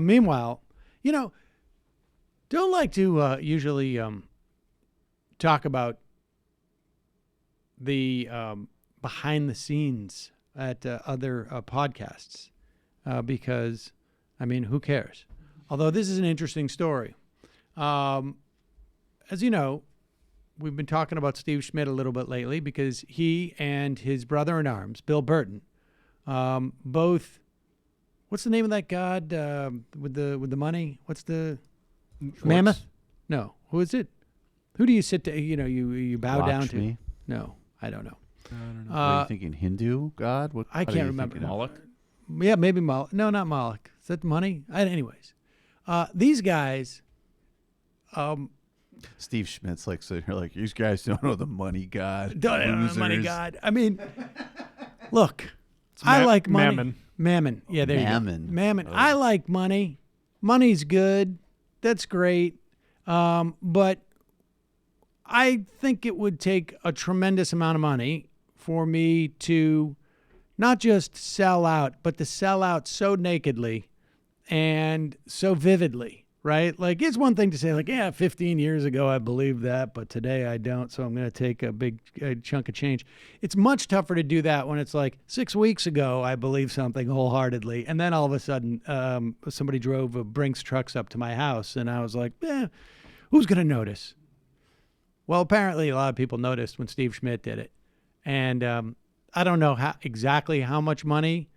Meanwhile, don't like to usually talk about the behind the scenes at other podcasts because, who cares? Although this is an interesting story. As you know, we've been talking about Steve Schmidt a little bit lately because he and his brother-in-arms, Bill Burton, both. What's the name of that god with the money? What's the Schultz. Mammoth? No. Who is it? Who do you sit to? You bow down to? Lakshmi? No, I don't know. I don't know. What are you thinking? Hindu god? What? I can't remember. Moloch? Yeah, maybe Moloch. No, not Moloch. Is that money? Anyways, these guys. Steve Schmidt's like sitting here like, these guys don't know the money god. Don't know the money Losers." god. Look, I like money. Mammon. Mammon. Yeah, there Mammon. you go. Mammon. Oh. I like money. Money's good. That's great. But I think it would take a tremendous amount of money for me to not just sell out, but to sell out so nakedly and so vividly, right? Like, it's one thing to say, like, yeah, 15 years ago I believed that, but today I don't, so I'm going to take a big chunk of change. It's much tougher to do that when it's like 6 weeks ago I believed something wholeheartedly, and then all of a sudden somebody drove a Brinks trucks up to my house, and I was like, who's going to notice? Well, apparently a lot of people noticed when Steve Schmidt did it. And I don't know exactly how much money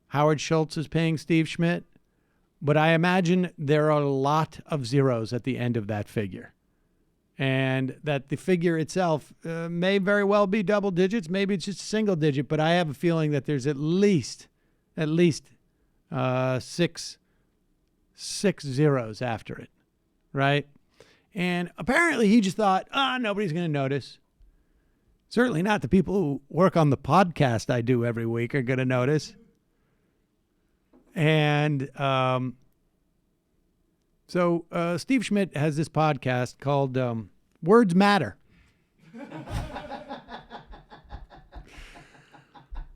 Howard Schultz is paying Steve Schmidt, but I imagine there are a lot of zeros at the end of that figure. And that the figure itself may very well be double digits. Maybe it's just a single digit, but I have a feeling that there's at least six zeros after it, right? And apparently he just thought, nobody's going to notice. Certainly not the people who work on the podcast I do every week are going to notice. And so Steve Schmidt has this podcast called Words Matter.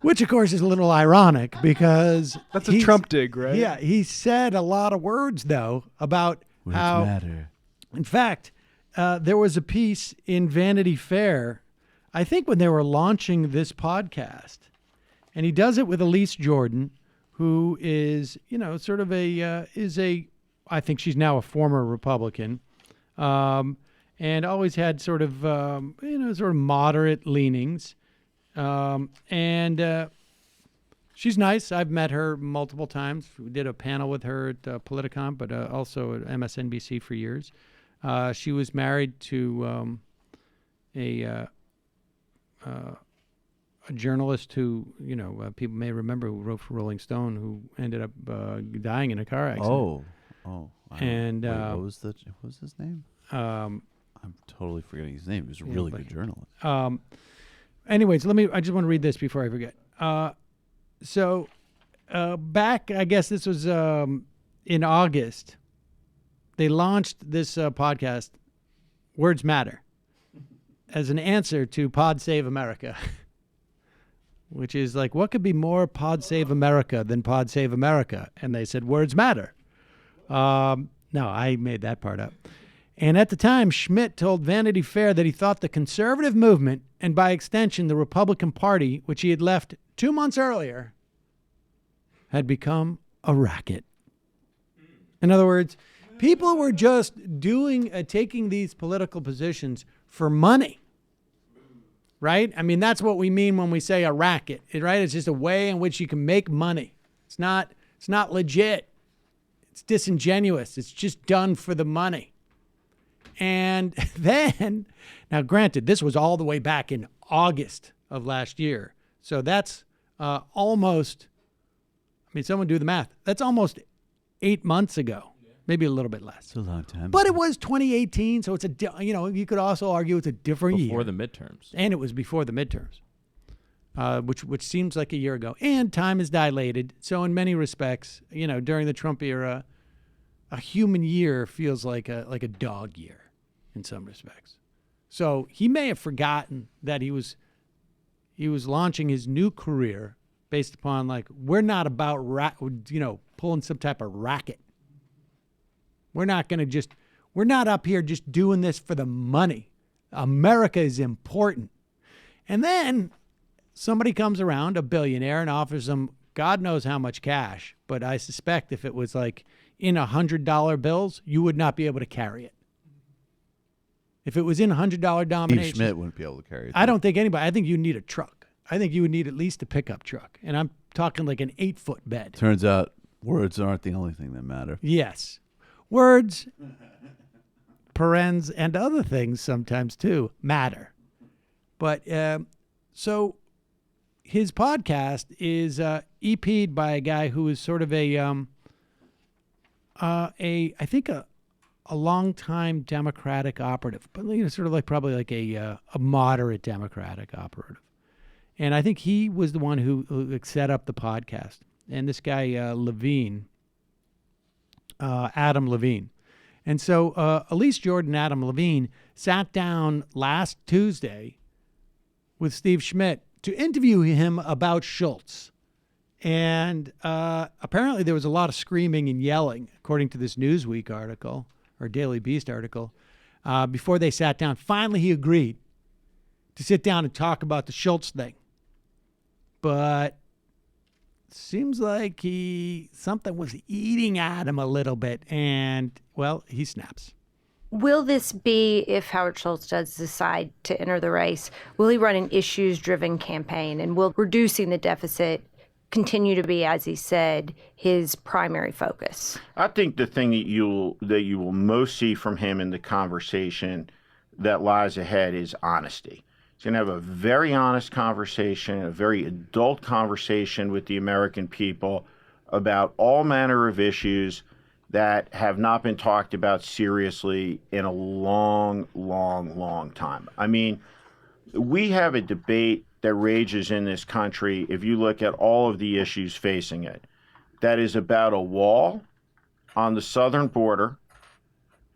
Which, of course, is a little ironic because... That's a Trump dig, right? Yeah, he said a lot of words, though, about Words how... matter. In fact, there was a piece in Vanity Fair, I think when they were launching this podcast, and he does it with Elise Jordan, who is, sort of I think she's now a former Republican, and always had sort of, sort of moderate leanings. And she's nice. I've met her multiple times. We did a panel with her at Politicon, but also at MSNBC for years. She was married to a journalist who, people may remember, who wrote for Rolling Stone, who ended up dying in a car accident. And what was his name? I'm totally forgetting his name. He was a really good journalist. Anyways, I just want to read this before I forget. So back, I guess this was in August, they launched this podcast, Words Matter, as an answer to Pod Save America, which is like, what could be more Pod Save America than Pod Save America? And they said, Words Matter. No, I made that part up. And at the time, Schmidt told Vanity Fair that he thought the conservative movement, and by extension the Republican Party, which he had left 2 months earlier, had become a racket. In other words, people were just taking these political positions for money, right? I mean, that's what we mean when we say a racket, right? It's just a way in which you can make money. It's not legit. It's disingenuous. It's just done for the money. And then, now granted, this was all the way back in August of last year. So that's almost, someone do the math. That's almost 8 months ago, maybe a little bit less. It's a long time. But it was 2018, so it's you could also argue it's a different year. Before the midterms. And it was before the midterms, which seems like a year ago. And time is dilated. So in many respects, during the Trump era, a human year feels like a dog year in some respects. So he may have forgotten that he was launching his new career based upon, like, we're not about pulling some type of racket. We're not up here just doing this for the money. America is important. And then somebody comes around, a billionaire, and offers them God knows how much cash. But I suspect if it was like in $100 bills, you would not be able to carry it. If it was in $100 denominations, Steve Schmidt wouldn't be able to carry it. I don't think anybody. I think you need a truck. I think you would need at least a pickup truck. And I'm talking like an 8-foot bed. Turns out words aren't the only thing that matter. Yes. Words, parens, and other things sometimes too matter. But so his podcast is EP'd by a guy who is sort of I think a longtime Democratic operative, but sort of like probably like a moderate Democratic operative. And I think he was the one who set up the podcast. And this guy, Levine, Adam Levine. And so Elise Jordan, Adam Levine, sat down last Tuesday with Steve Schmidt to interview him about Schultz. And apparently there was a lot of screaming and yelling, according to this Newsweek article, or Daily Beast article, before they sat down. Finally, he agreed to sit down and talk about the Schultz thing. But seems like something was eating at him a little bit, and, well, he snaps. Will this be, if Howard Schultz does decide to enter the race, will he run an issues-driven campaign, and will reducing the deficit continue to be, as he said, his primary focus? I think the thing that you will most see from him in the conversation that lies ahead is honesty. He's going to have a very honest conversation, a very adult conversation with the American people about all manner of issues that have not been talked about seriously in a long, long, long time. I mean, we have a debate that rages in this country, if you look at all of the issues facing it, that is about a wall on the southern border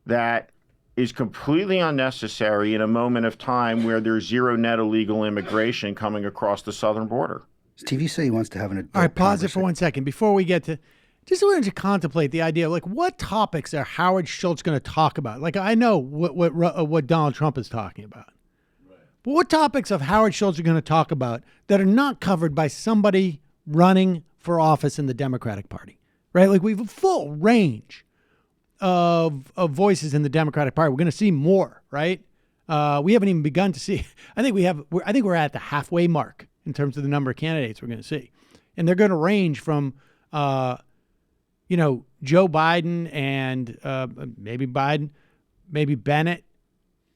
that is completely unnecessary in a moment of time where there's zero net illegal immigration coming across the southern border. Steve, you say he wants to have an adult All right, pause it for 1 second. Before we get to, just wanted to contemplate the idea of, like, what topics are Howard Schultz going to talk about? Like, I know what Donald Trump is talking about. Right. But what topics of Howard Schultz are going to talk about that are not covered by somebody running for office in the Democratic Party? Right? Like, we have a full range of voices in the Democratic Party. We're going to see more, right? We haven't even begun to see. I think we're at the halfway mark in terms of the number of candidates we're going to see, and they're going to range from, Joe Biden and maybe Bennett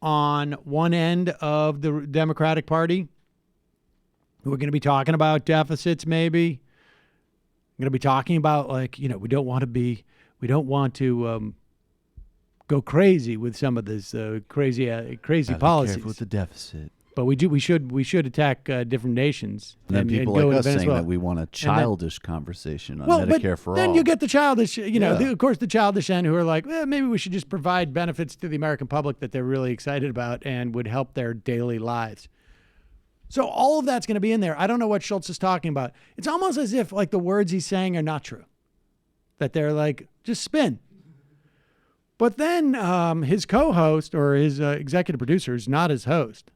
on one end of the Democratic Party. We're going to be talking about deficits. Maybe we're going to be talking about, like, we don't want to go crazy with some of this crazy policies. Careful with the deficit. But we should attack different nations. And then people go like us into saying Venezuela. that we want a childish conversation on Well, Medicare but for all. then you get the childish, of course, the childish end who are like, maybe we should just provide benefits to the American public that they're really excited about and would help their daily lives. So all of that's going to be in there. I don't know what Schultz is talking about. It's almost as if, like, the words he's saying are not true, that they're like just spin. But then his co-host, or his executive producer, is not his host,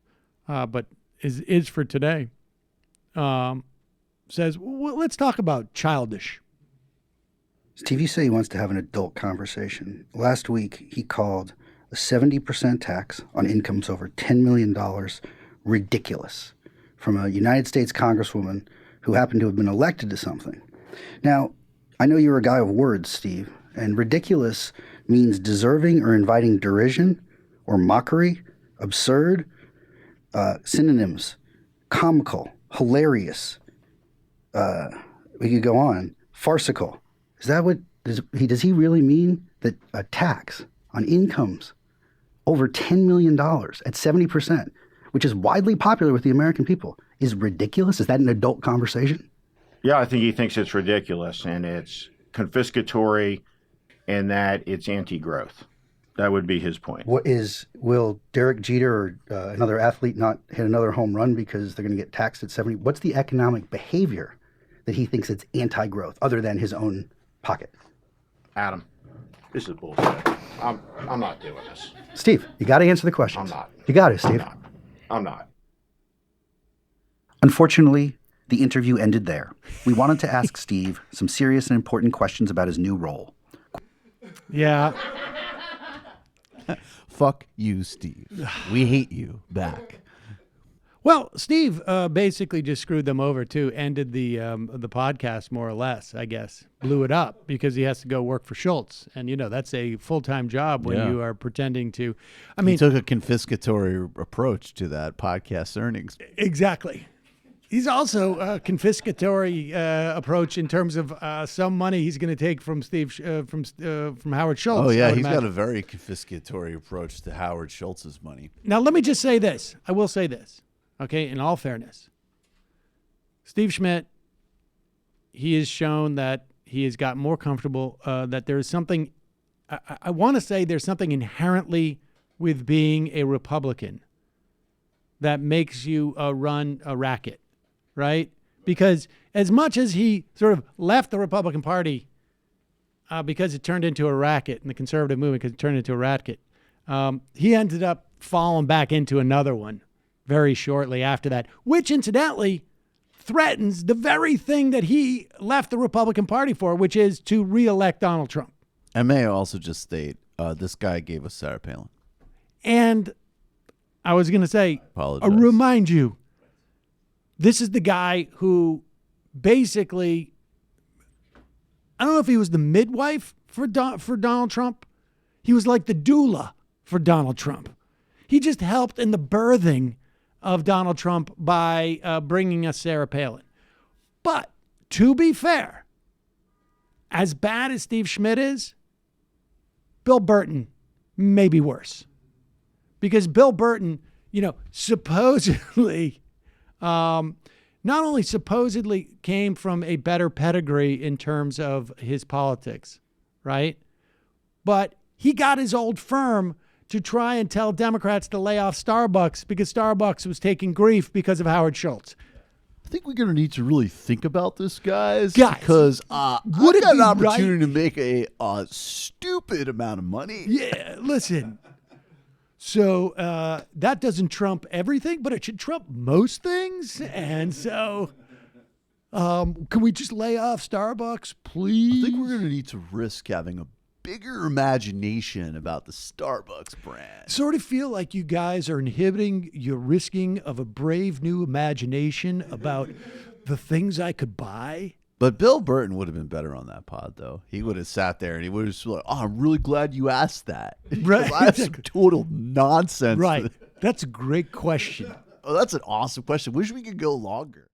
but is for today, says, well, let's talk about childish. Steve, you say he wants to have an adult conversation. Last week, he called a 70% tax on incomes over $10 million ridiculous from a United States congresswoman who happened to have been elected to something. Now, I know you're a guy of words, Steve, and ridiculous means deserving or inviting derision or mockery, absurd, synonyms, comical, hilarious. We could go on. Farcical. Is that what does he really mean, that a tax on incomes over $10 million at 70%, which is widely popular with the American people, is ridiculous? Is that an adult conversation? Yeah, I think he thinks it's ridiculous, and it's confiscatory, and that it's anti-growth. That would be his point. Will Derek Jeter or another athlete not hit another home run because they're going to get taxed at 70? What's the economic behavior that he thinks it's anti-growth, other than his own pocket. Adam, this is bullshit. I'm not doing this. Steve, you got to answer the questions. I'm not. You got to, Steve. I'm not. Unfortunately, the interview ended there. We wanted to ask Steve some serious and important questions about his new role. Yeah. Fuck you, Steve. We hate you back. Well, Steve basically just screwed them over too. Ended the podcast more or less, I guess. Blew it up because he has to go work for Schultz, and that's a full-time job when you are pretending to. I mean, he took a confiscatory approach to that podcast earnings. Exactly. He's also a confiscatory approach in terms of some money he's going to take from from Howard Schultz. Oh yeah, he's got a very confiscatory approach to Howard Schultz's money. Now let me just say this. I will say this. Okay, in all fairness, Steve Schmidt, he has shown that he has got more comfortable, that there is something, I want to say there's something inherently with being a Republican that makes you run a racket, right? Because as much as he sort of left the Republican Party because it turned into a racket, and the conservative movement because it turned into a racket, he ended up falling back into another one very shortly after that, which incidentally threatens the very thing that he left the Republican Party for, which is to reelect Donald Trump. And may I also just state, this guy gave us Sarah Palin. And I was going to say, remind you, this is the guy who basically, I don't know if he was the midwife for Donald Trump. He was like the doula for Donald Trump. He just helped in the birthing of Donald Trump by bringing us Sarah Palin. But to be fair, as bad as Steve Schmidt is, Bill Burton may be worse. Because Bill Burton, supposedly, not only supposedly came from a better pedigree in terms of his politics, right? But he got his old firm to try and tell Democrats to lay off Starbucks because Starbucks was taking grief because of Howard Schultz. I think we're going to need to really think about this, guys. Because I've got an opportunity to make a stupid amount of money. Yeah, listen. So that doesn't trump everything, but it should trump most things. And so can we just lay off Starbucks, please? I think we're going to need to risk having a bigger imagination about the Starbucks brand. Sort of feel like you guys are inhibiting your risking of a brave new imagination about the things I could buy. But Bill Burton would have been better on that pod, though. He would have sat there and he would have just been like, I'm really glad you asked that. Right. I have some total nonsense. Right. That's a great question. Oh, that's an awesome question. Wish we could go longer.